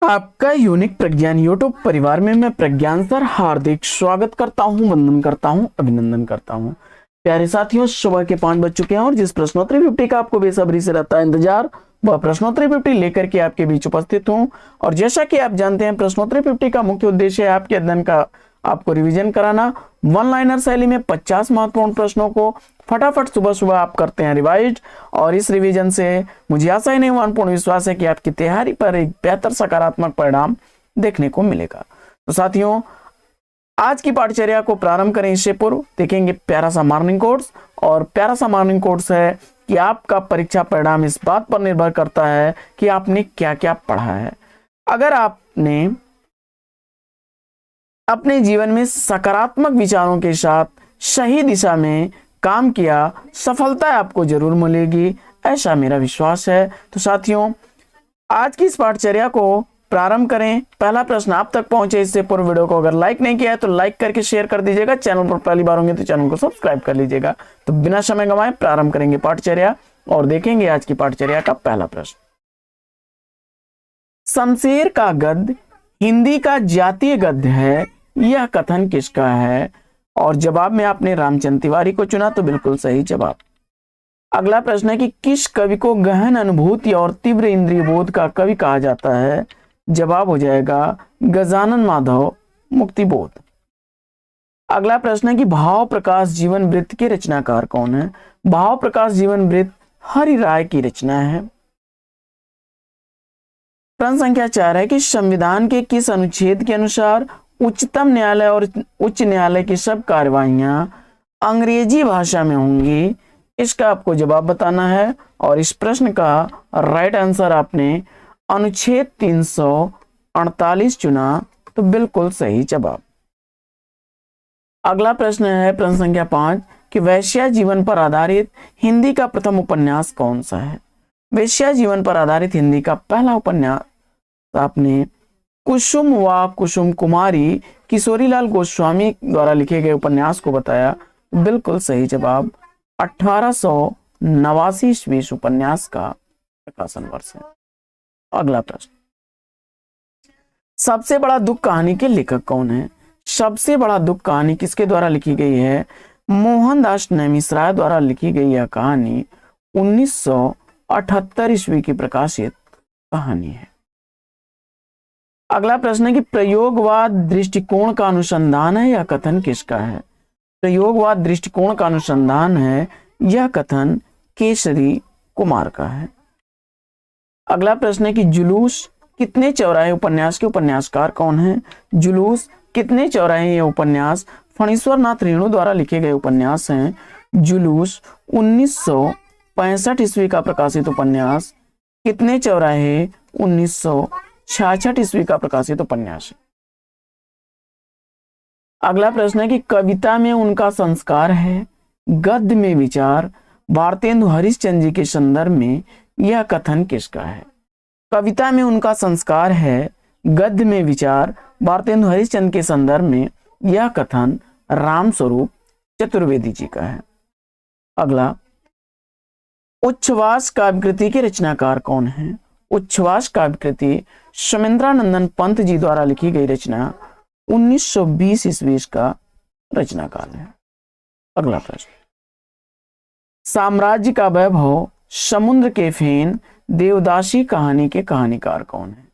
आपका यूनिक प्रज्ञान यूट्यूब परिवार में मैं प्रज्ञान सर हार्दिक स्वागत करता हूं, वंदन करता हूं, अभिनंदन करता हूं। प्यारे साथियों, सुबह के 5 बज चुके हैं और जिस प्रश्नोत्तरी 50 का आपको बेसब्री से रहता है इंतजार, वह प्रश्नोत्तरी 50 लेकर के आपके बीच उपस्थित हूं। और जैसा कि आप जानते हैं, प्रश्नोत्तरी 50 का मुख्य उद्देश्य है आपके अध्ययन का आपको रिवीजन कराना। वन लाइनर शैली में 50 महत्वपूर्ण प्रश्नों को फटाफट सुबह सुबह आप करते हैं रिवाइज। और इस रिवीजन से मुझे आशा ही नहीं, पूर्ण विश्वास है कि आपकी तैयारी पर एक बेहतर सकारात्मक परिणाम देखने को मिलेगा। तो साथियों, आज की पाठचर्या को प्रारंभ करें इससे पूर्व देखेंगे प्यारा सा मॉर्निंग कोर्स। और प्यारा सा मॉर्निंग कोर्स है कि आपका परीक्षा परिणाम इस बात पर निर्भर करता है कि आपने क्या क्या पढ़ा है। अगर आपने अपने जीवन में सकारात्मक विचारों के साथ सही दिशा में काम किया, सफलता आपको जरूर मिलेगी, ऐसा मेरा विश्वास है। तो साथियों, आज की इस पाठचर्या को प्रारंभ करें। पहला प्रश्न आप तक पहुंचे इससे पूर्व वीडियो को अगर लाइक नहीं किया है तो लाइक करके शेयर कर दीजिएगा। चैनल पर पहली बार होंगे तो चैनल को सब्सक्राइब कर लीजिएगा। तो बिना समय गंवाए प्रारंभ करेंगे पाठचर्या और देखेंगे आज की पाठचर्या का पहला प्रश्न। शमशेर का गद्य हिंदी का जातीय गद्य है, यह कथन किसका है? और जवाब में आपने रामचंद्र तिवारी को चुना, तो बिल्कुल सही जवाब। अगला प्रश्न है कि किस कवि को गहन अनुभूति और तीव्र इंद्रिय बोध का कवि कहा जाता है? जवाब हो जाएगा गजानन माधव मुक्तिबोध। अगला प्रश्न है कि भाव प्रकाश जीवन वृत्त के रचनाकार कौन है? भाव प्रकाश जीवन वृत्त हरि राय की रचना है। प्रश्न संख्या 4 है कि संविधान के किस अनुच्छेद के अनुसार उच्चतम न्यायालय और उच्च न्यायालय की सब कार्यवाहियां अंग्रेजी भाषा में होंगी? इसका आपको जवाब बताना है और इस प्रश्न का राइट आंसर आपने अनुच्छेद 348 चुना, तो बिल्कुल सही जवाब। अगला प्रश्न है प्रश्न संख्या 5 कि वेश्या जीवन पर आधारित हिंदी का प्रथम उपन्यास कौन सा है? वेश्या जीवन पर आधारित हिंदी का पहला उपन्यास आपने कुसुम व कुसुम कुमारी किशोरीलाल गोस्वामी द्वारा लिखे गए उपन्यास को बताया, बिल्कुल सही जवाब। 1889 ईस्वी उपन्यास का प्रकाशन वर्ष है। अगला प्रश्न, सबसे बड़ा दुख कहानी के लेखक कौन है? सबसे बड़ा दुख कहानी किसके द्वारा लिखी गई है? मोहनदास नैमिषारण्य द्वारा लिखी गई यह कहानी 1978 ईस्वी की प्रकाशित कहानी है। अगला प्रश्न है कि प्रयोगवाद दृष्टिकोण का अनुसंधान है, यह कथन किसका है? प्रयोगवाद दृष्टिकोण का अनुसंधान है, यह कथन केसरी कुमार का है। अगला प्रश्न है कि जुलूस कितने चौराहे उपन्यास के उपन्यासकार कौन है? जुलूस कितने चौराहे ये उपन्यास फणीश्वर नाथ रेणु द्वारा लिखे गए उपन्यास हैं। जुलूस 1965 ईस्वी का प्रकाशित उपन्यास, कितने चौराहे 1966 ईस्वी का प्रकाशित उपन्यास है। अगला प्रश्न है कि कविता में उनका संस्कार है, गद्य में विचार, भारतेंदु हरिश्चंद्र जी के संदर्भ में यह कथन किसका है? कविता में उनका संस्कार है, गद्य में विचार, भारतेंदु हरिश्चंद्र के संदर्भ में यह कथन रामस्वरूप चतुर्वेदी जी का है। अगला, उच्छ्वास काव्यकृति के रचनाकार कौन है? उच्छ्वास काव्यकृति सोमेंद्रानंदन पंत जी द्वारा लिखी गई रचना 1920 ईस्वी का रचनाकार है। अगला प्रश्न, साम्राज्य का वैभव, समुद्र के फेन, देवदासी कहानी के कहानीकार कौन है?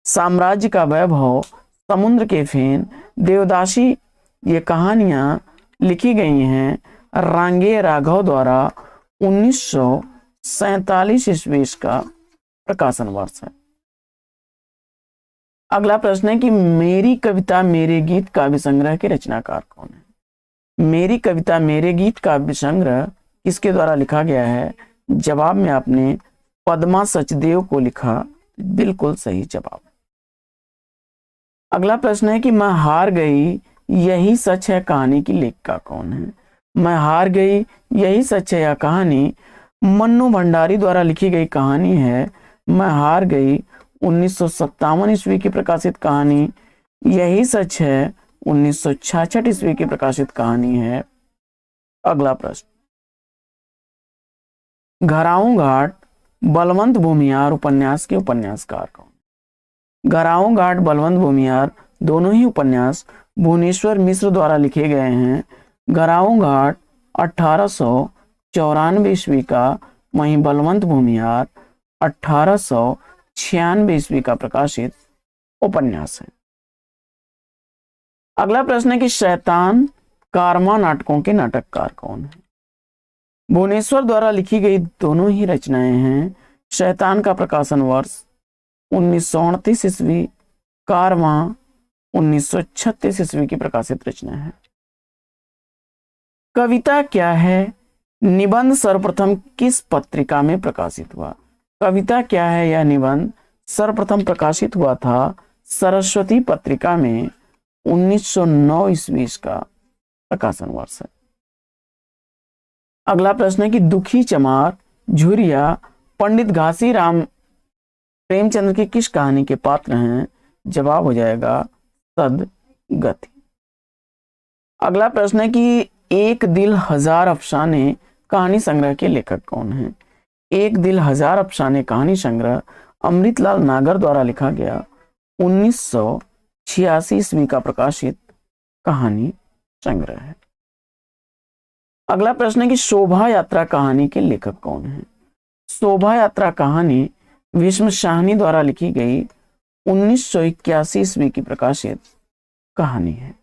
साम्राज्य का वैभव, समुद्र के फेन, देवदासी ये कहानियां लिखी गई हैं रांगे राघव द्वारा 1947 ईस्वी का प्रकाशन वर्ष है। अगला प्रश्न है कि मेरी कविता मेरे गीत काव्य संग्रह के रचनाकार कौन है? मेरी कविता मेरे गीत काव्य संग्रह किसके द्वारा लिखा गया है? जवाब में आपने पद्मा सचदेव को लिखा, बिल्कुल सही जवाब। अगला प्रश्न है कि मैं हार गई यही सच है कहानी की लेखिका कौन है? मैं हार गई यही सच है यह कहानी मन्नू भंडारी द्वारा लिखी गई कहानी है। मैं हार गई 1957 ईस्वी की प्रकाशित कहानी, यही सच है 1966 ईस्वी की प्रकाशित कहानी है। अगला प्रश्न, घराऊं घाट बलवंत भूमियार उपन्यास के उपन्यासकार कौन? घराओं घाट बलवंत भूमिहार दोनों ही उपन्यास भुवनेश्वर मिश्र द्वारा लिखे गए हैं। घराओं घाट 1894 ईस्वी का, वहीं बलवंत भूमिहार 1896 ईस्वी का प्रकाशित उपन्यास है। अगला प्रश्न है कि शैतान कारवां नाटकों के नाटककार कौन है? भुवनेश्वर द्वारा लिखी गई दोनों ही रचनाएं हैं। शैतान का प्रकाशन वर्ष 1929 ईस्वी, कारवां 1936 ईस्वी की प्रकाशित रचना है। कविता क्या है निबंध सर्वप्रथम किस पत्रिका में प्रकाशित हुआ? कविता क्या है यह निबंध सर्वप्रथम प्रकाशित हुआ था सरस्वती पत्रिका में 1909 ईस्वी का प्रकाशन वर्ष है। अगला प्रश्न है कि दुखी चमार झुरिया पंडित घासीराम प्रेमचंद्र की किस कहानी के पात्र हैं? जवाब हो जाएगा सदगति। अगला प्रश्न है कि एक दिल हजार अफसाने कहानी संग्रह के लेखक कौन हैं? एक दिल हजार अफसाने कहानी संग्रह अमृतलाल नागर द्वारा लिखा गया 1986 ईस्वी का प्रकाशित कहानी संग्रह है। अगला प्रश्न है कि शोभा यात्रा कहानी के लेखक कौन हैं? शोभा यात्रा कहानी भीष्म शाहनी द्वारा लिखी गई 1981 ईस्वी की प्रकाशित कहानी है।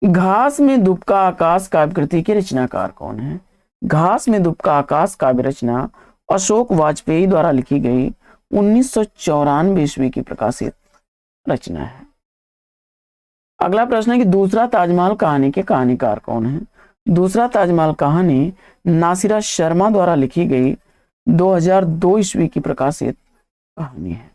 घास में दुबका आकाश काव्य कृति के रचनाकार कौन है? घास में दुबका आकाश काव्य रचना अशोक वाजपेयी द्वारा लिखी गई 1994 ईस्वी की प्रकाशित रचना है। अगला प्रश्न है कि दूसरा ताजमहल कहानी के कहानीकार कौन है? दूसरा ताजमहल कहानी नासिरा शर्मा द्वारा लिखी गई 2002 ईस्वी की प्रकाशित कहानी है।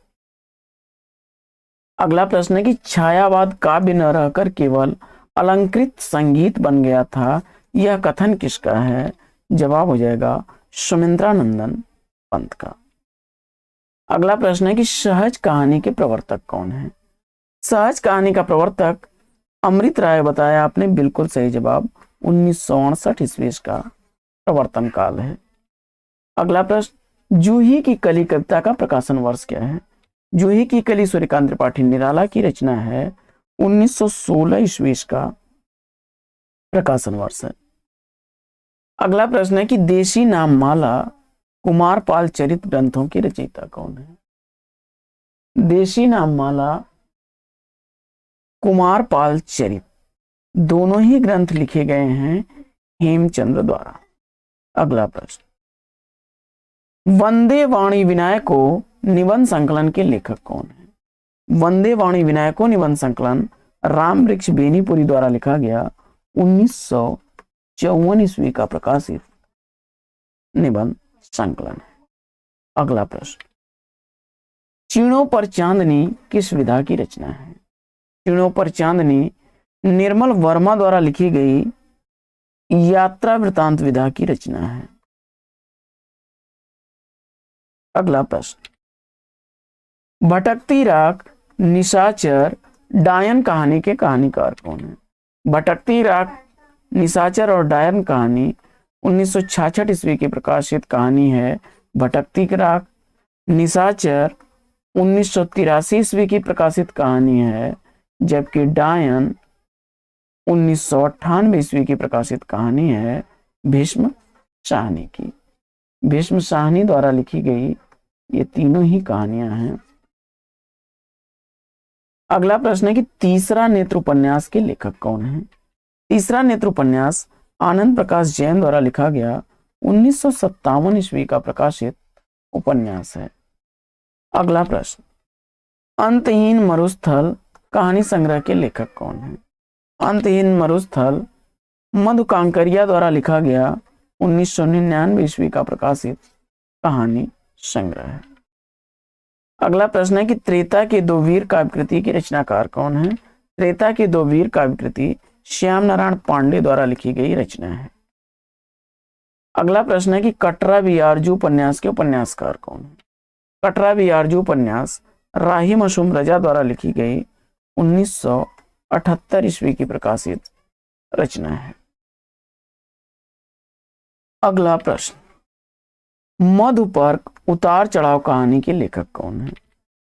अगला प्रश्न है कि छायावाद काव्य न रहकर केवल अलंकृत संगीत बन गया था, यह कथन किसका है? जवाब हो जाएगा सुमित्रानंदन पंत का। अगला प्रश्न है कि सहज कहानी के प्रवर्तक कौन है? सहज कहानी का प्रवर्तक अमृत राय बताया आपने, बिल्कुल सही जवाब। 1968 ईस्वी का प्रवर्तन काल है। अगला प्रश्न जूही की कली कविता का प्रकाशन वर्ष क्या है? जूही की कली सूर्यकांत त्रिपाठी निराला की रचना है। 1916 ईस्वी का प्रकाशन वर्ष है। अगला प्रश्न है कि देशी नाम माला कुमारपाल चरित ग्रंथों की रचयिता कौन है? देशी नाम माला कुमारपाल चरित दोनों ही ग्रंथ लिखे गए हैं हेमचंद्र द्वारा। अगला प्रश्न वंदे वाणी विनायको निबंध संकलन के लेखक कौन है? वंदे वाणी विनायको निबंध संकलन राम वृक्ष बेनीपुरी द्वारा लिखा गया 1954 ईस्वी का प्रकाशित निबंध संकलन है। अगला प्रश्न चीणों पर चांदनी किस विधा की रचना है? चीणों पर चांदनी निर्मल वर्मा द्वारा लिखी गई यात्रा वृतांत विधा की रचना है। अगला प्रश्न भटकती राख निशाचर डायन कहानी के कहानीकार कौन है? भटकती राख निशाचर और डायन कहानी 1966 ईस्वी की प्रकाशित कहानी है। भटकती राख निशाचर 1983 ईस्वी की प्रकाशित कहानी है, जबकि डायन 1998 ईस्वी की प्रकाशित कहानी है भीष्म शाहनी की। भीष्म शाहनी द्वारा लिखी गई ये तीनों ही कहानियां हैं। अगला प्रश्न है कि तीसरा नेत्र उपन्यास के लेखक कौन है? तीसरा नेत्र उपन्यास आनंद प्रकाश जैन द्वारा लिखा गया 1957 ईस्वी का प्रकाशित उपन्यास है। अगला प्रश्न अंतहीन मरुस्थल कहानी संग्रह के लेखक कौन है? अंतहीन मरुस्थल मधु कांकरिया द्वारा लिखा गया 1999 ईस्वी का प्रकाशित कहानी संग्रह है। अगला प्रश्न है कि त्रेता के दो वीर काव्य कृति की रचनाकार कौन है? त्रेता के दो वीर काव्य कृति श्याम नारायण पांडे द्वारा लिखी गई रचना है। अगला प्रश्न है कि कटरा बियारजू उपन्यास के उपन्यासकार कौन है? कटरा बियारजू उपन्यास राही मशूम रजा द्वारा लिखी गई 1978 ईस्वी की प्रकाशित रचना है। अगला प्रश्न मधुपर्क उतार चढ़ाव कहानी के लेखक कौन है?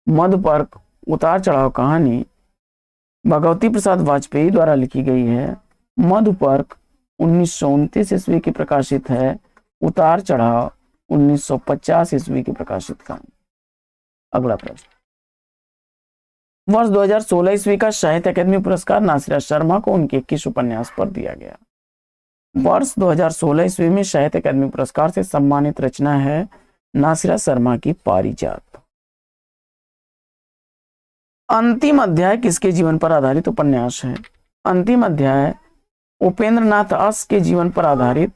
मधुपर्क उतार चढ़ाव कहानी भगवती प्रसाद वाजपेयी द्वारा लिखी गई है। मधुपर्क 1929 ईस्वी की प्रकाशित है। उतार चढ़ाव 1950 ईस्वी की प्रकाशित कहानी। अगला प्रश्न, वर्ष 2016 ईस्वी का साहित्य अकादमी पुरस्कार नासिरा शर्मा को उनके किस उपन्यास पर दिया गया? वर्ष 2016 ईस्वी में साहित्य अकादमी पुरस्कार से सम्मानित रचना है नासिरा शर्मा की पारिजात। अंतिम अध्याय किसके जीवन पर आधारित उपन्यास है? अंतिम अध्याय उपेंद्र नाथ अस के जीवन पर आधारित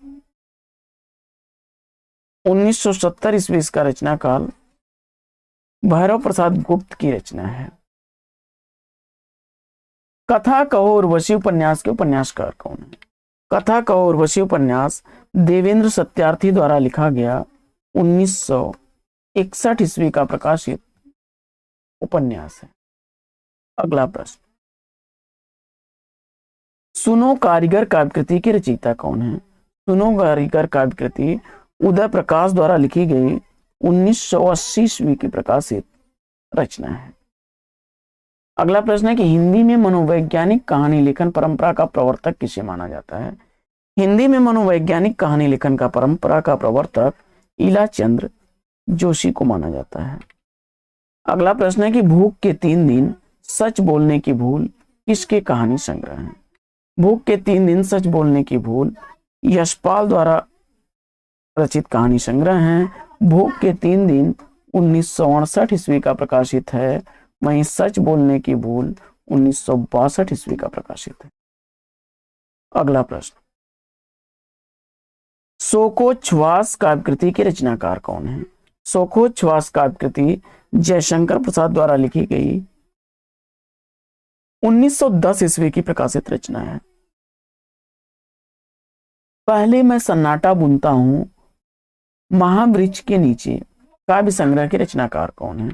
1970 ईस्वी का रचना काल भैरव प्रसाद गुप्त की रचना है। कथा कहो उर्वशी उपन्यास के उपन्यासकार कौन है? कथा कहो उर्वशी उपन्यास देवेंद्र सत्यार्थी द्वारा लिखा गया 1961 ईस्वी का प्रकाशित उपन्यास है। अगला प्रश्न, सुनो कारीगर काव्यकृति की रचयिता कौन है? सुनो कारीगर काव्यकृति उदय प्रकाश द्वारा लिखी गई 1980 ईस्वी की प्रकाशित रचना है। अगला प्रश्न है कि हिंदी में मनोवैज्ञानिक कहानी लेखन परंपरा का प्रवर्तक किसे माना जाता है? हिंदी में मनोवैज्ञानिक कहानी लेखन का परंपरा का प्रवर्तक इलाचंद्र जोशी को माना जाता है। अगला प्रश्न है कि भूख के 3 दिन सच बोलने की भूल किसके कहानी संग्रह है? भूख के 3 दिन सच बोलने की भूल यशपाल द्वारा रचित कहानी संग्रह है। भूख के 3 दिन 1968 ईस्वी का प्रकाशित है। वहीं सच बोलने की भूल 1962 ईस्वी का प्रकाशित है। अगला प्रश्न, शोकोच्छ्वास काव्यकृति के रचनाकार कौन है? शोकोच्छ्वास काव्यकृति जयशंकर प्रसाद द्वारा लिखी गई 1910 ईस्वी की प्रकाशित रचना है। पहले मैं सन्नाटा बुनता हूं महावृक्ष के नीचे काव्य संग्रह के रचनाकार कौन है?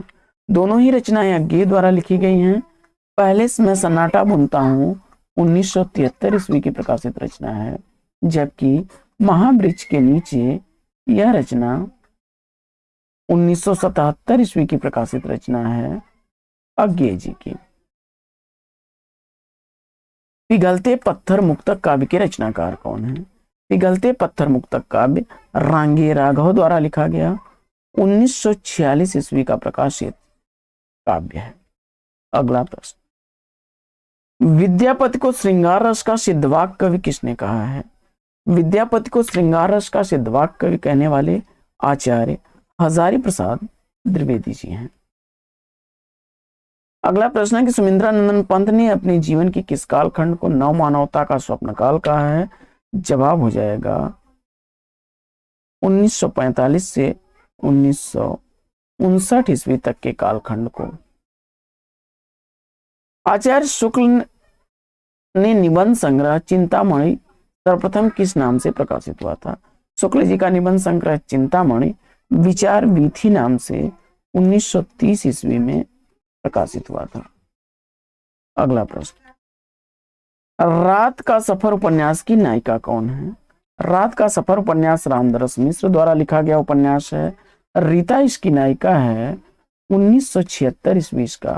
दोनों ही रचनाएं अज्ञेय द्वारा लिखी गई हैं। पहले मैं सन्नाटा बुनता हूं 1973 ईस्वी की प्रकाशित रचना है, जबकि महावृक्ष के नीचे यह रचना 1977 ईस्वी की प्रकाशित रचना है अज्ञेय जी की। पिघलते पत्थर मुक्तक काव्य के रचनाकार कौन है? पिघलते पत्थर मुक्तक काव्य रांगे राघव द्वारा लिखा गया 1946 ईस्वी का प्रकाशित काव्य है। अगला प्रश्न, विद्यापति को श्रृंगार रस का सिद्धवाक कवि किसने कहा है? विद्यापति को श्रृंगार रस का सिद्धवाक कवि कहने वाले आचार्य हजारी प्रसाद द्विवेदी जी हैं। अगला प्रश्न है कि सुमिंद्रानंदन पंत ने अपने जीवन की किस कालखंड को नव मानवता का स्वप्न काल कहा है? जवाब हो जाएगा 1945 से 1959 ईस्वी तक के कालखंड को। आचार्य शुक्ल ने निबंध संग्रह चिंतामणि सर्वप्रथम किस नाम से प्रकाशित हुआ था? शुक्ल जी का निबंध संग्रह चिंतामणि विचार वीथी नाम से 1930 ईस्वी में प्रकाशित हुआ था। अगला प्रश्न, रात का सफर उपन्यास की नायिका कौन है? रात का सफर उपन्यास रामदरस मिश्र द्वारा लिखा गया उपन्यास है। रीता इसकी नायिका है। 1976 ईस्वी का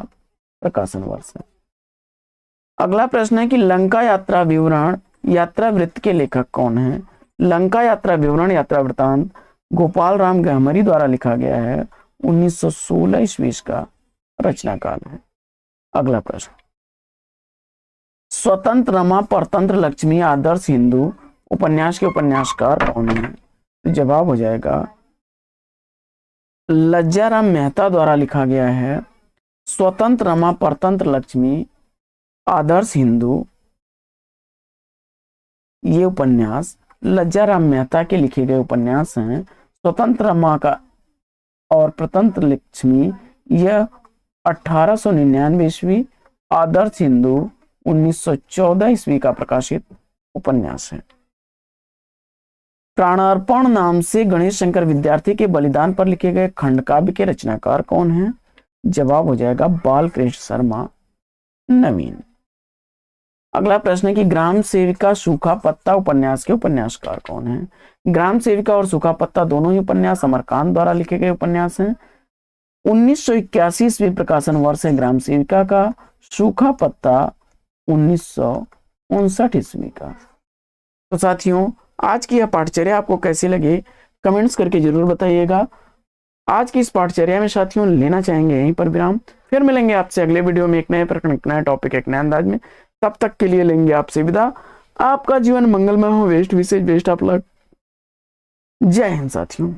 प्रकाशन वर्ष है। अगला प्रश्न है कि लंका यात्रा विवरण यात्रा वृत्त के लेखक कौन है? लंका यात्रा विवरण यात्रा वृत्तांत गोपाल राम गहमरी द्वारा लिखा गया है। 1916 ईस्वी का रचना काल है। अगला प्रश्न, स्वतंत्र रमा परतंत्र लक्ष्मी आदर्श हिंदू उपन्यास के उपन्यासकार कौन है? तो जवाब हो जाएगा लज्जाराम मेहता द्वारा लिखा गया है। स्वतंत्र रमा परतंत्र लक्ष्मी आदर्श हिंदू ये उपन्यास लज्जाराम मेहता के लिखे गए उपन्यास हैं। स्वतंत्र रमा का और परतंत्र लक्ष्मी यह 1899 ईस्वी, आदर्श हिंदू 1914 ईस्वी का प्रकाशित उपन्यास है। प्राणार्पण नाम से गणेश शंकर विद्यार्थी के बलिदान पर लिखे गए खंड काव्य के रचनाकार कौन है? जवाब हो जाएगा बालकृष्ण शर्मा नवीन। अगला प्रश्न है कि ग्राम सेविका सूखा पत्ता उपन्यास के उपन्यासकार कौन है? ग्राम सेविका और सूखा पत्ता दोनों ही उपन्यास अमरकांत द्वारा लिखे गए उपन्यास हैं। 1981 ईस्वी प्रकाशन वर्ष है ग्राम सेविका का। सूखा पत्ता 1959 ईस्वी का। तो साथियों, आज की यह पाठचर्या आपको कैसी लगी कमेंट्स करके जरूर बताइएगा। आज की इस पाठचर्या में साथियों लेना चाहेंगे यहीं पर विराम। फिर मिलेंगे आपसे अगले वीडियो में एक नए प्रकरण, एक नया टॉपिक, एक नए अंदाज में। तब तक के लिए लेंगे आपसे विदा। आपका जीवन मंगलमय हो। बेस्ट विशेष, बेस्ट ऑफ लक। जय हिंद साथियों।